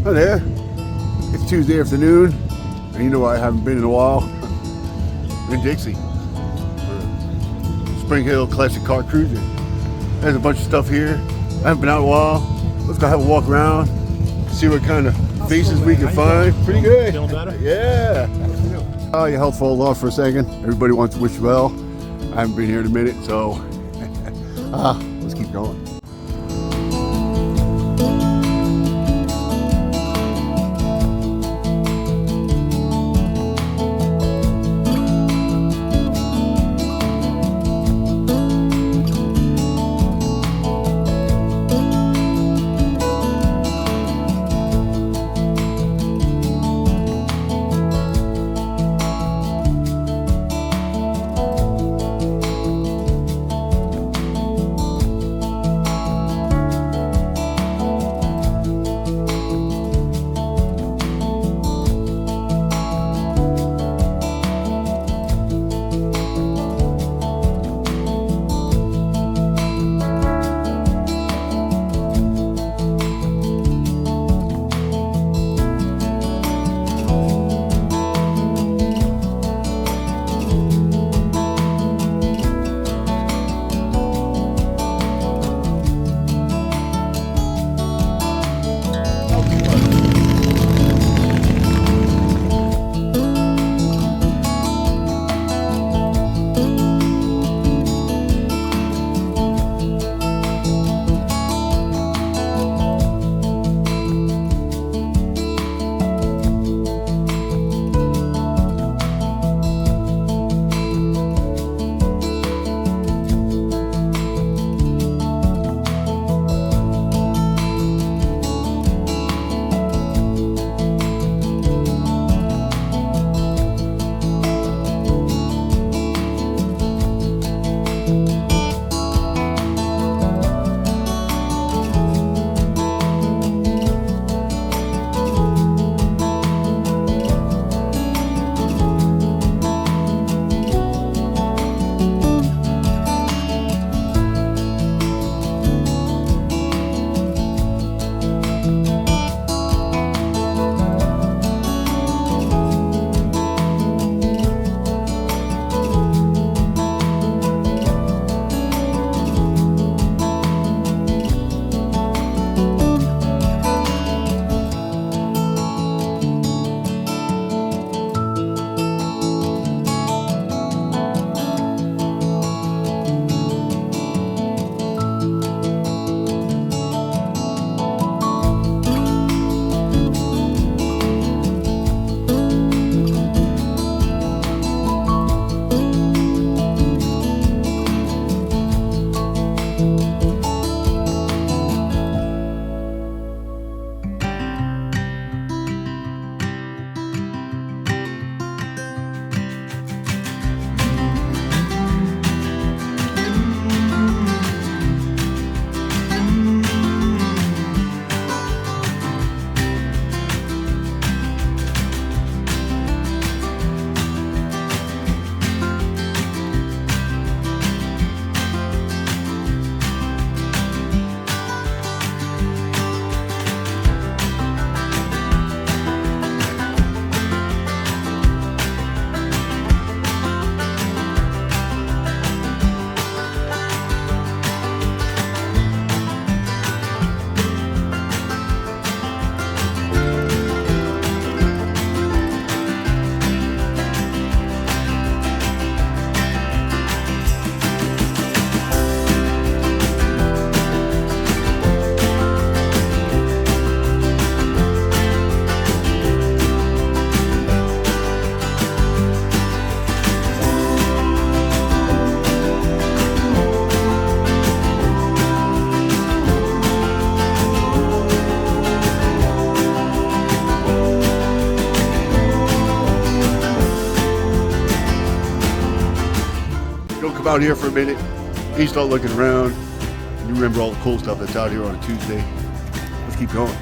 Hi there. It's Tuesday afternoon, and you know I haven't been in a while. Winn Dixie for Spring Hill Classic Car Cruising. There's a bunch of stuff here. I haven't been out in a while. Let's go have a walk around, see what kind of faces we can find. Pretty good. Feeling better? Yeah. Oh, your health falls off for a second. Everybody wants to wish you well. I haven't been here in a minute, so let's keep going. Out here for a minute, you start looking around, and you remember all the cool stuff that's out here on a Tuesday. Let's keep going.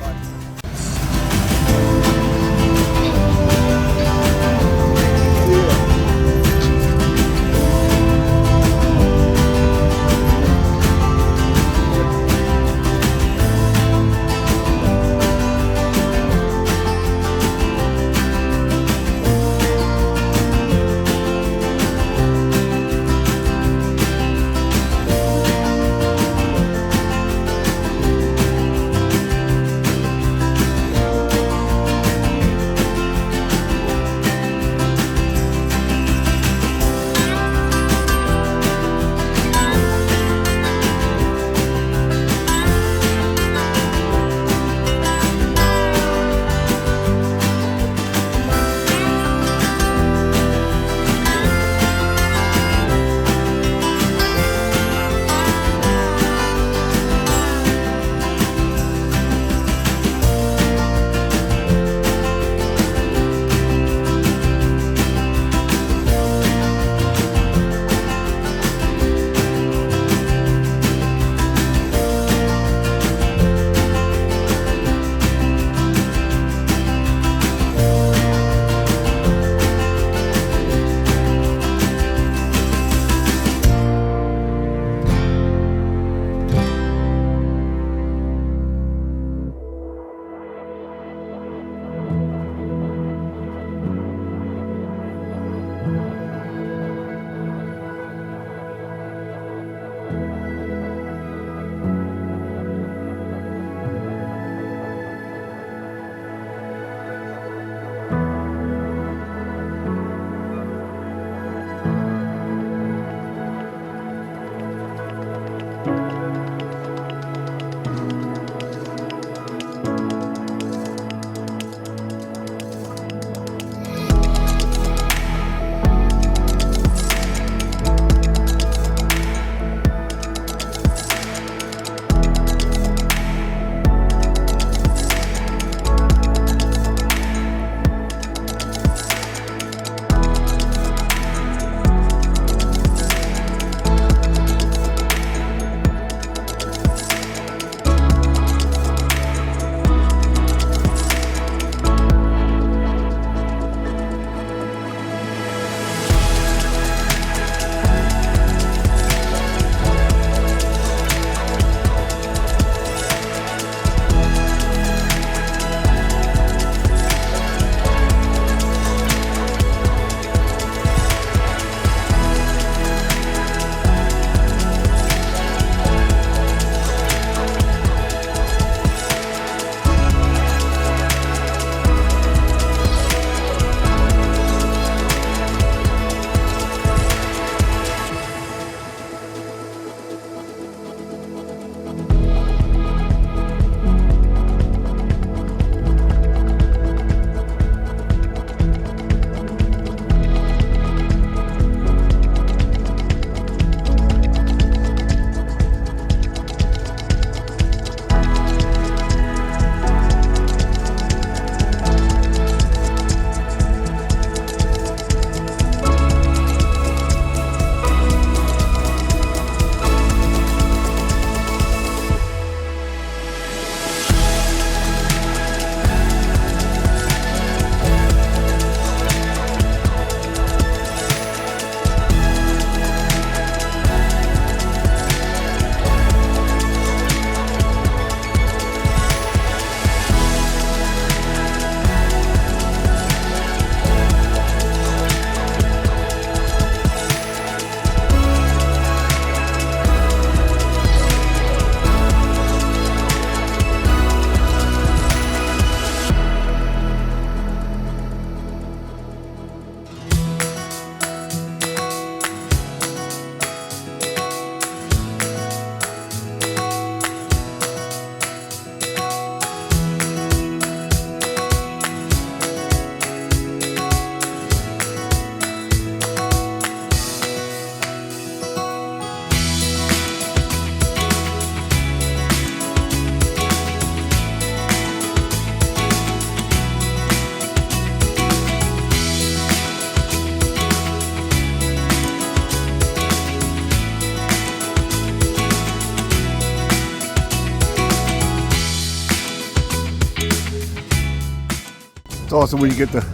It's awesome when you get the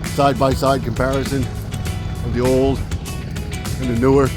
side-by-side comparison of the old and the newer.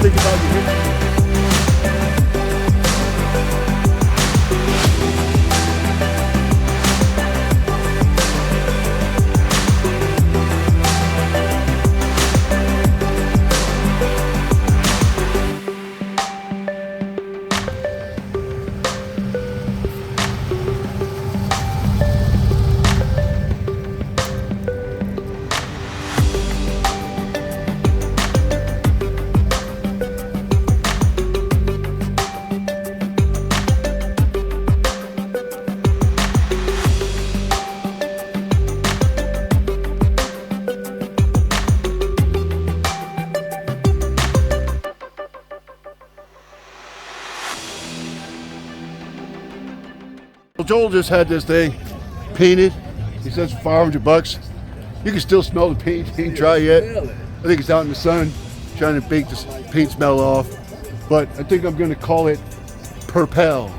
Think about your history. Well, Joel just had this thing painted. He says $500. You can still smell the paint. It ain't dry yet. I think it's out in the sun, trying to bake this paint smell off. But I think I'm going to call it Purpell.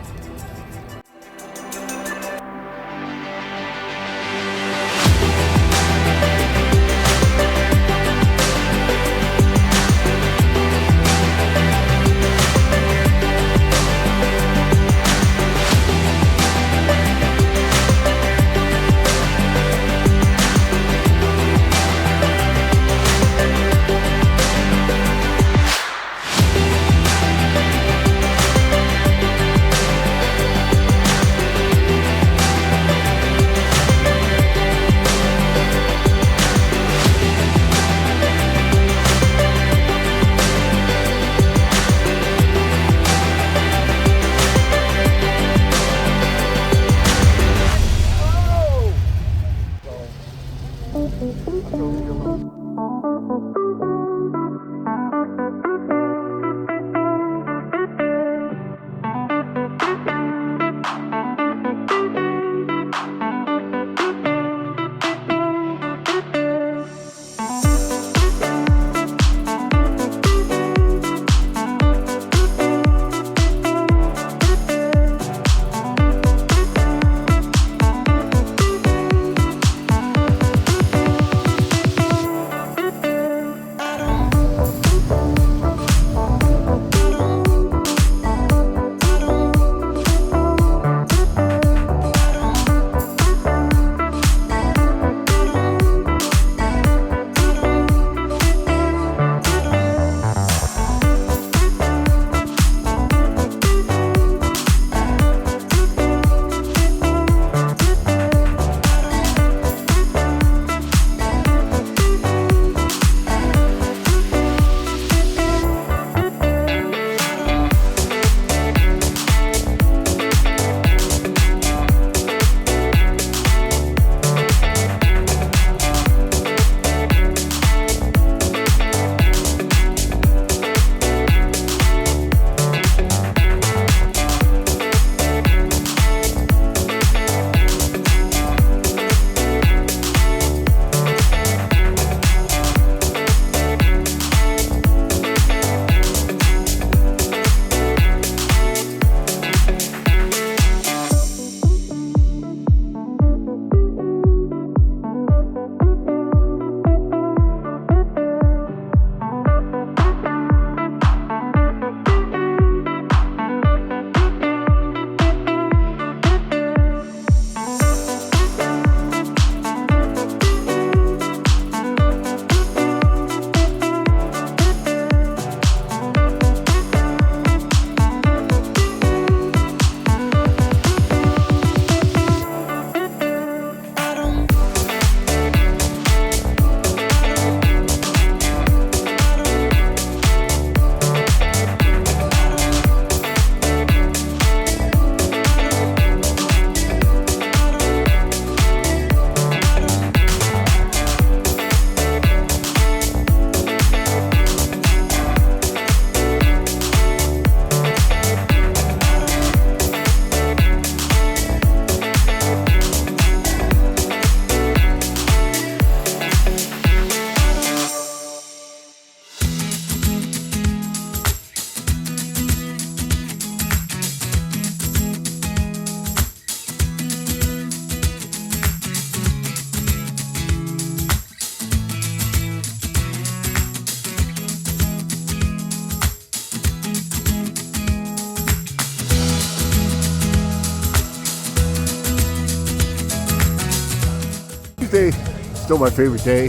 Tuesday, still my favorite day.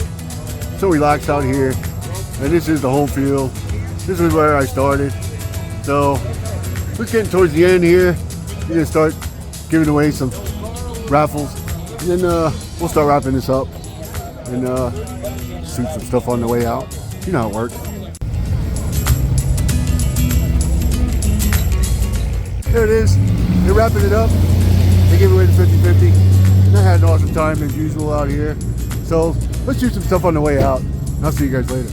So relaxed out here, and this is the home field. This is where I started. So we're getting towards the end here. We're gonna start giving away some raffles, and then we'll start wrapping this up and shoot some stuff on the way out. You know how it works. There it is. They're wrapping it up. They gave away the 50-50. And I had an awesome time as usual out here. So let's shoot some stuff on the way out. And I'll see you guys later.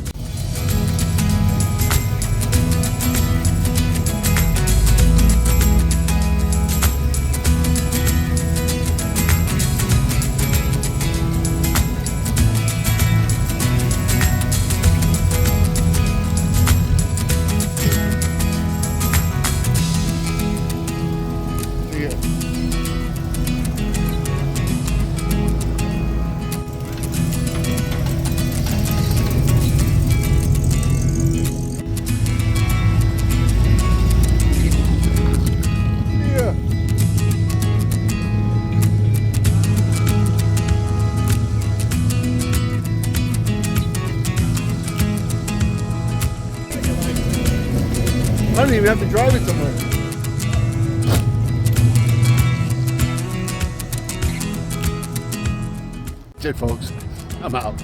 I don't even have to drive it somewhere. That's it, folks. I'm out.